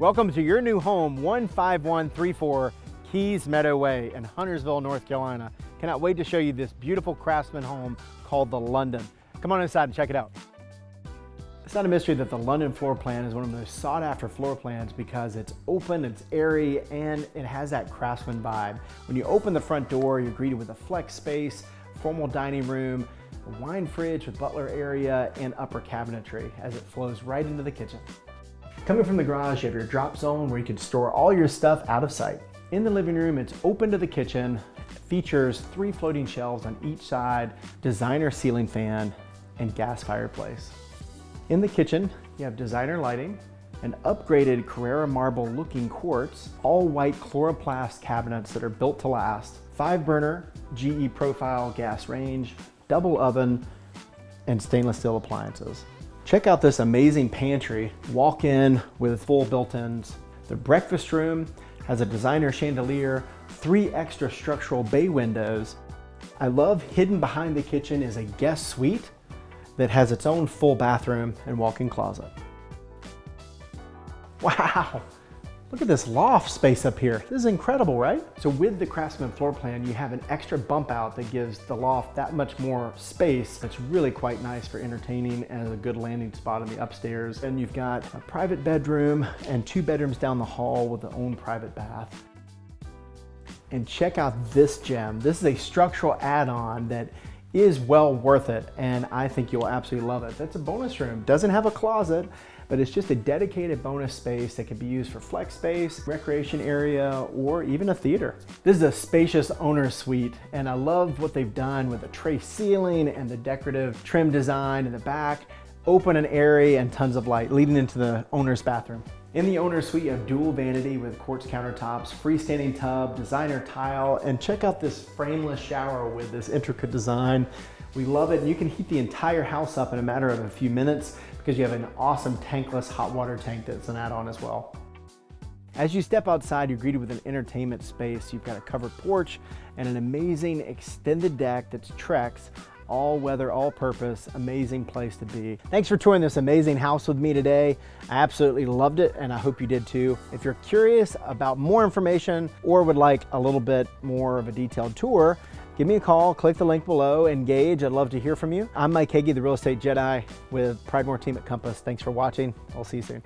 Welcome to your new home, 15134 Keys Meadow Way in Huntersville, North Carolina. Cannot wait to show you this beautiful craftsman home called the London. Come on inside and check it out. It's not a mystery that the London floor plan is one of the most sought after floor plans because it's open, it's airy, and it has that craftsman vibe. When you open the front door, you're greeted with a flex space, formal dining room, a wine fridge with butler area, and upper cabinetry as it flows right into the kitchen. Coming from the garage, you have your drop zone where you can store all your stuff out of sight. In the living room, it's open to the kitchen, features 3 floating shelves on each side, designer ceiling fan, and gas fireplace. In the kitchen, you have designer lighting, an upgraded Carrara marble looking quartz, all white chloroplast cabinets that are built to last, 5-burner GE profile gas range, double oven, and stainless steel appliances. Check out this amazing pantry, walk in with full built-ins. The breakfast room has a designer chandelier, 3 extra structural bay windows. I love hidden behind the kitchen is a guest suite that has its own full bathroom and walk-in closet. Wow, look at this loft space up here. This is incredible, right? So with the Craftsman floor plan, you have an extra bump out that gives the loft that much more space. That's really quite nice for entertaining and a good landing spot in the upstairs. And you've got a private bedroom and 2 bedrooms down the hall with their own private bath. And check out this gem. This is a structural add-on that is well worth it, and I think you'll absolutely love it. That's a bonus room. Doesn't have a closet, but it's just a dedicated bonus space that can be used for flex space, recreation area, or even a theater. This is a spacious owner's suite, and I love what they've done with the tray ceiling and the decorative trim design in the back. Open and airy and tons of light leading into the owner's bathroom. In the owner's suite, you have dual vanity with quartz countertops, freestanding tub, designer tile, and check out this frameless shower with this intricate design. We love it, and you can heat the entire house up in a matter of a few minutes because you have an awesome tankless hot water tank that's an add-on as well. As you step outside, you're greeted with an entertainment space. You've got a covered porch and an amazing extended deck that's Trex, all weather, all purpose, amazing place to be. Thanks for touring this amazing house with me today. I absolutely loved it, and I hope you did too. If you're curious about more information or would like a little bit more of a detailed tour, give me a call, click the link below, engage. I'd love to hear from you. I'm Mike Hege, the Real Estate Jedi with Pridemore team at Compass. Thanks for watching. I'll see you soon.